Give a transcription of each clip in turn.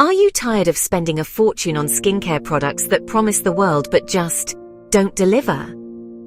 Are you tired of spending a fortune on skincare products that promise the world but just don't deliver?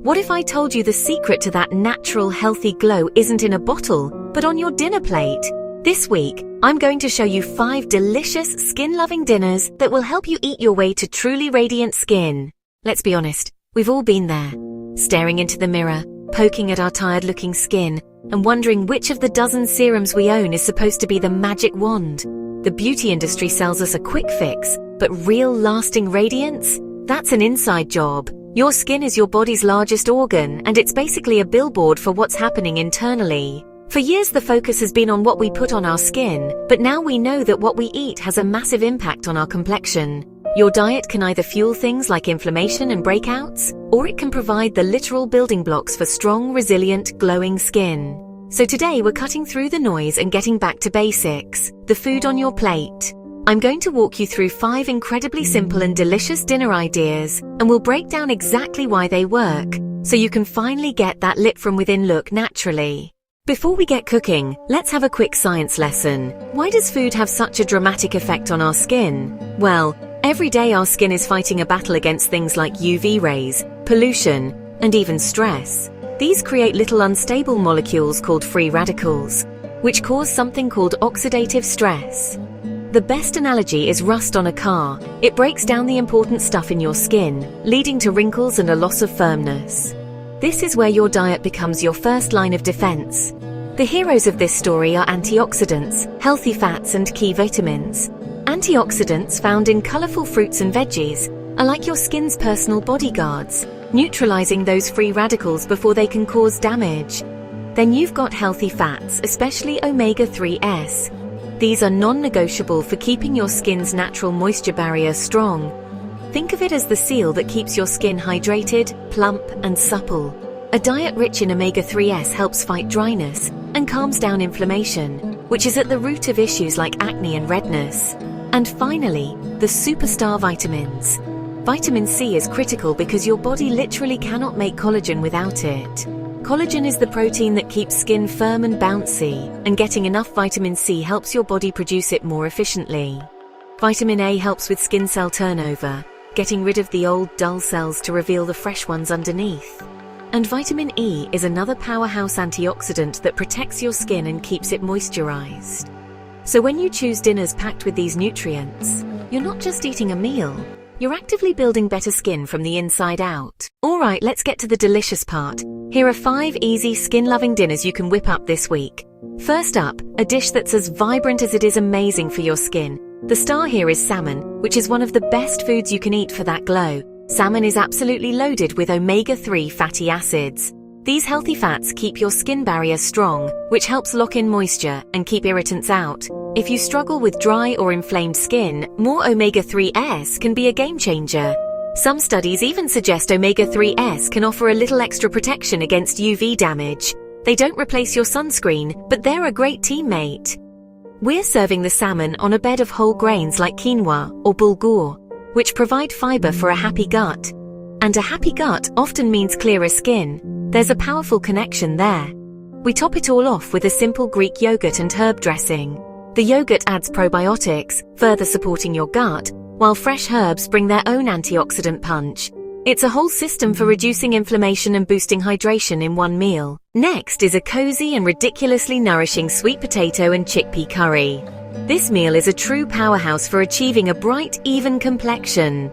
What if I told you the secret to that natural, healthy glow isn't in a bottle, but on your dinner plate? This week, I'm going to show you 5 delicious, skin-loving dinners that will help you eat your way to truly radiant skin. Let's be honest, we've all been there, staring into the mirror, poking at our tired-looking skin, and wondering which of the dozen serums we own is supposed to be the magic wand. The beauty industry sells us a quick fix, but real lasting radiance? That's an inside job. Your skin is your body's largest organ, and it's basically a billboard for what's happening internally. For years the focus has been on what we put on our skin, but now we know that what we eat has a massive impact on our complexion. Your diet can either fuel things like inflammation and breakouts, or it can provide the literal building blocks for strong, resilient, glowing skin. So today we're cutting through the noise and getting back to basics, the food on your plate. I'm going to walk you through 5 incredibly simple and delicious dinner ideas, and we'll break down exactly why they work, so you can finally get that lit from within look naturally. Before we get cooking, let's have a quick science lesson. Why does food have such a dramatic effect on our skin? Well, every day our skin is fighting a battle against things like UV rays, pollution, and even stress. These create little unstable molecules called free radicals, which cause something called oxidative stress. The best analogy is rust on a car. It breaks down the important stuff in your skin, leading to wrinkles and a loss of firmness. This is where your diet becomes your first line of defense. The heroes of this story are antioxidants, healthy fats, and key vitamins. Antioxidants found in colorful fruits and veggies are like your skin's personal bodyguards, neutralizing those free radicals before they can cause damage. Then you've got healthy fats, especially omega-3s. These are non-negotiable for keeping your skin's natural moisture barrier strong. Think of it as the seal that keeps your skin hydrated, plump, and supple. A diet rich in omega-3s helps fight dryness and calms down inflammation, which is at the root of issues like acne and redness. And finally, the superstar vitamins. Vitamin C is critical because your body literally cannot make collagen without it. Collagen is the protein that keeps skin firm and bouncy, and getting enough vitamin C helps your body produce it more efficiently. Vitamin A helps with skin cell turnover, getting rid of the old, dull cells to reveal the fresh ones underneath. And vitamin E is another powerhouse antioxidant that protects your skin and keeps it moisturized. So when you choose dinners packed with these nutrients, you're not just eating a meal, you're actively building better skin from the inside out. Alright, let's get to the delicious part. Here are 5 easy, skin-loving dinners you can whip up this week. First up, a dish that's as vibrant as it is amazing for your skin. The star here is salmon, which is one of the best foods you can eat for that glow. Salmon is absolutely loaded with omega-3 fatty acids. These healthy fats keep your skin barrier strong, which helps lock in moisture and keep irritants out. If you struggle with dry or inflamed skin, more omega-3s can be a game changer. Some studies even suggest omega-3s can offer a little extra protection against UV damage. They don't replace your sunscreen, but they're a great teammate. We're serving the salmon on a bed of whole grains like quinoa or bulgur, which provide fiber for a happy gut. And a happy gut often means clearer skin. There's a powerful connection there. We top it all off with a simple Greek yogurt and herb dressing. The yogurt adds probiotics, further supporting your gut, while fresh herbs bring their own antioxidant punch. It's a whole system for reducing inflammation and boosting hydration in one meal. Next is a cozy and ridiculously nourishing sweet potato and chickpea curry. This meal is a true powerhouse for achieving a bright, even complexion.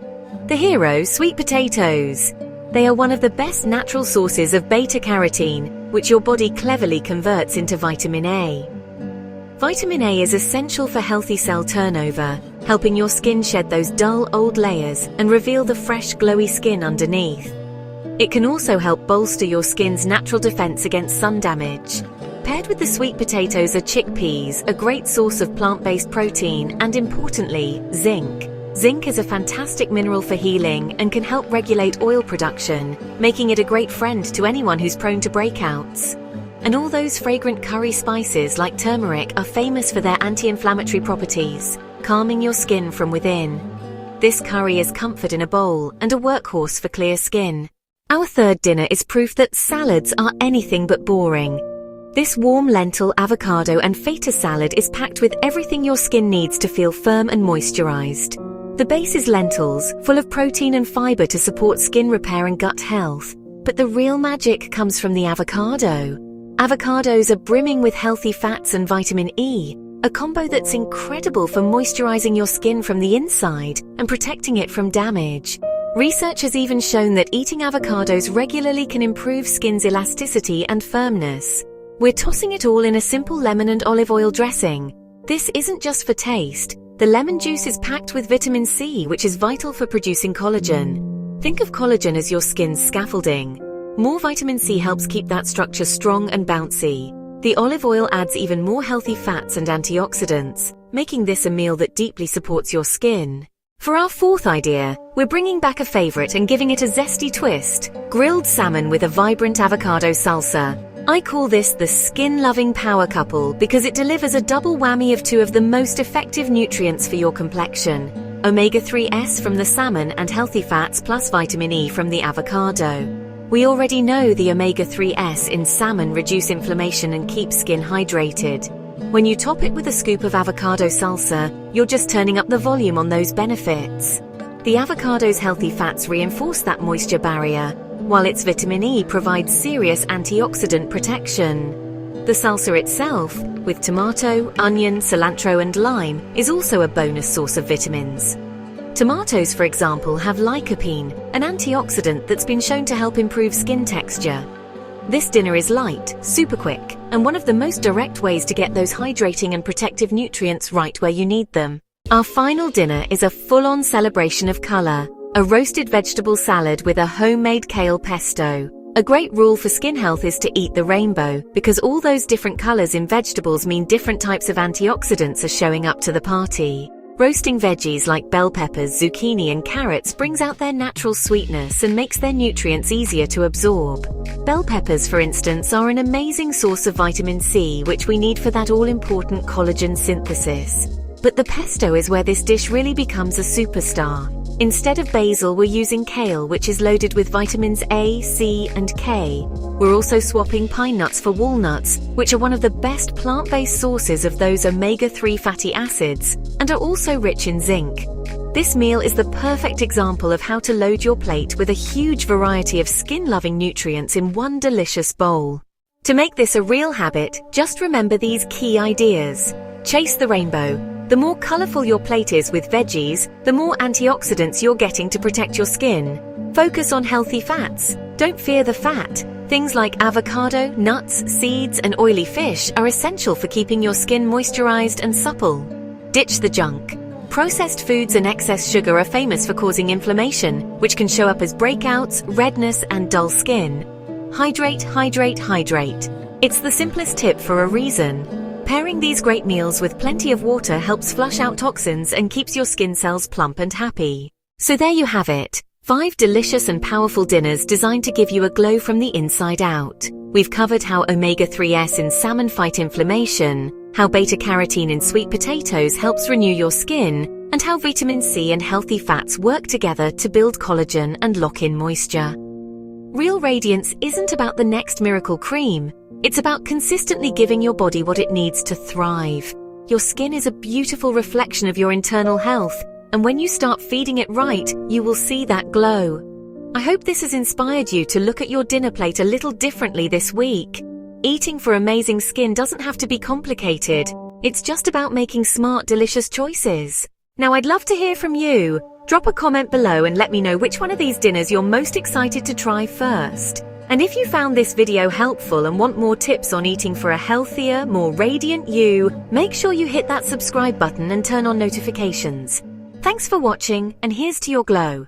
The hero, sweet potatoes. They are one of the best natural sources of beta-carotene, which your body cleverly converts into vitamin A. Vitamin A is essential for healthy cell turnover, helping your skin shed those dull old layers and reveal the fresh glowy skin underneath. It can also help bolster your skin's natural defense against sun damage. Paired with the sweet potatoes are chickpeas, a great source of plant-based protein, and importantly, zinc. Zinc is a fantastic mineral for healing and can help regulate oil production, making it a great friend to anyone who's prone to breakouts. And all those fragrant curry spices like turmeric are famous for their anti-inflammatory properties, calming your skin from within. This curry is comfort in a bowl and a workhorse for clear skin. Our third dinner is proof that salads are anything but boring. This warm lentil, avocado, and feta salad is packed with everything your skin needs to feel firm and moisturized. The base is lentils, full of protein and fiber to support skin repair and gut health. But the real magic comes from the avocado. Avocados are brimming with healthy fats and vitamin E, a combo that's incredible for moisturizing your skin from the inside and protecting it from damage. Research has even shown that eating avocados regularly can improve skin's elasticity and firmness. We're tossing it all in a simple lemon and olive oil dressing. This isn't just for taste. The lemon juice is packed with vitamin C, which is vital for producing collagen. Think of collagen as your skin's scaffolding. More vitamin C helps keep that structure strong and bouncy. The olive oil adds even more healthy fats and antioxidants, making this a meal that deeply supports your skin. For our fourth idea, we're bringing back a favorite and giving it a zesty twist: grilled salmon with a vibrant avocado salsa. I call this the skin-loving power couple because it delivers a double whammy of two of the most effective nutrients for your complexion: omega-3s from the salmon and healthy fats plus vitamin E from the avocado. We already know the omega-3s in salmon reduce inflammation and keep skin hydrated. When you top it with a scoop of avocado salsa, you're just turning up the volume on those benefits. The avocado's healthy fats reinforce that moisture barrier, while its vitamin E provides serious antioxidant protection. The salsa itself, with tomato, onion, cilantro, and lime, is also a bonus source of vitamins. Tomatoes, for example, have lycopene, an antioxidant that's been shown to help improve skin texture. This dinner is light, super quick, and one of the most direct ways to get those hydrating and protective nutrients right where you need them. Our final dinner is a full-on celebration of color: a roasted vegetable salad with a homemade kale pesto. A great rule for skin health is to eat the rainbow, because all those different colors in vegetables mean different types of antioxidants are showing up to the party. Roasting veggies like bell peppers, zucchini, and carrots brings out their natural sweetness and makes their nutrients easier to absorb. Bell peppers, for instance, are an amazing source of vitamin C, which we need for that all-important collagen synthesis. But the pesto is where this dish really becomes a superstar. Instead of basil, we're using kale, which is loaded with vitamins A, C, and K. We're also swapping pine nuts for walnuts, which are one of the best plant-based sources of those omega-3 fatty acids, and are also rich in zinc. This meal is the perfect example of how to load your plate with a huge variety of skin-loving nutrients in one delicious bowl. To make this a real habit, just remember these key ideas. Chase the rainbow. The more colorful your plate is with veggies, the more antioxidants you're getting to protect your skin. Focus on healthy fats. Don't fear the fat. Things like avocado, nuts, seeds, and oily fish are essential for keeping your skin moisturized and supple. Ditch the junk. Processed foods and excess sugar are famous for causing inflammation, which can show up as breakouts, redness, and dull skin. Hydrate, hydrate, hydrate. It's the simplest tip for a reason. Pairing these great meals with plenty of water helps flush out toxins and keeps your skin cells plump and happy. So there you have it. 5 delicious and powerful dinners designed to give you a glow from the inside out. We've covered how omega-3s in salmon fight inflammation, how beta-carotene in sweet potatoes helps renew your skin, and how vitamin C and healthy fats work together to build collagen and lock in moisture. Real radiance isn't about the next miracle cream. It's about consistently giving your body what it needs to thrive. Your skin is a beautiful reflection of your internal health, and when you start feeding it right, you will see that glow. I hope this has inspired you to look at your dinner plate a little differently this week. Eating for amazing skin doesn't have to be complicated. It's just about making smart, delicious choices. Now, I'd love to hear from you. Drop a comment below and let me know which one of these dinners you're most excited to try first. And if you found this video helpful and want more tips on eating for a healthier, more radiant you, make sure you hit that subscribe button and turn on notifications. Thanks for watching, and here's to your glow.